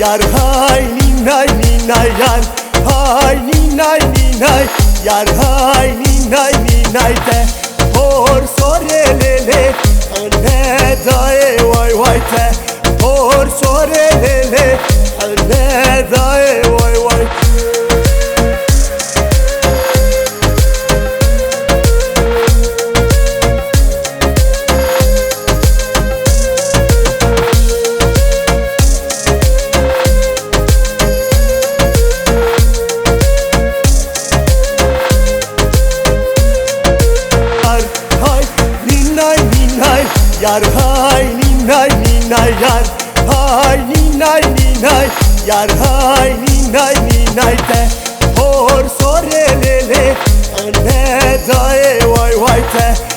yar hay ninay ninay yar hay ninay ninay yar hay ninay ninay te por sorelele ne dae vay vay te por sorelele ne dae vay vay. Yar hay ninay ninay yar hay ninay ninay yar hay ninay ninay te por sorelele ne dae vay vay te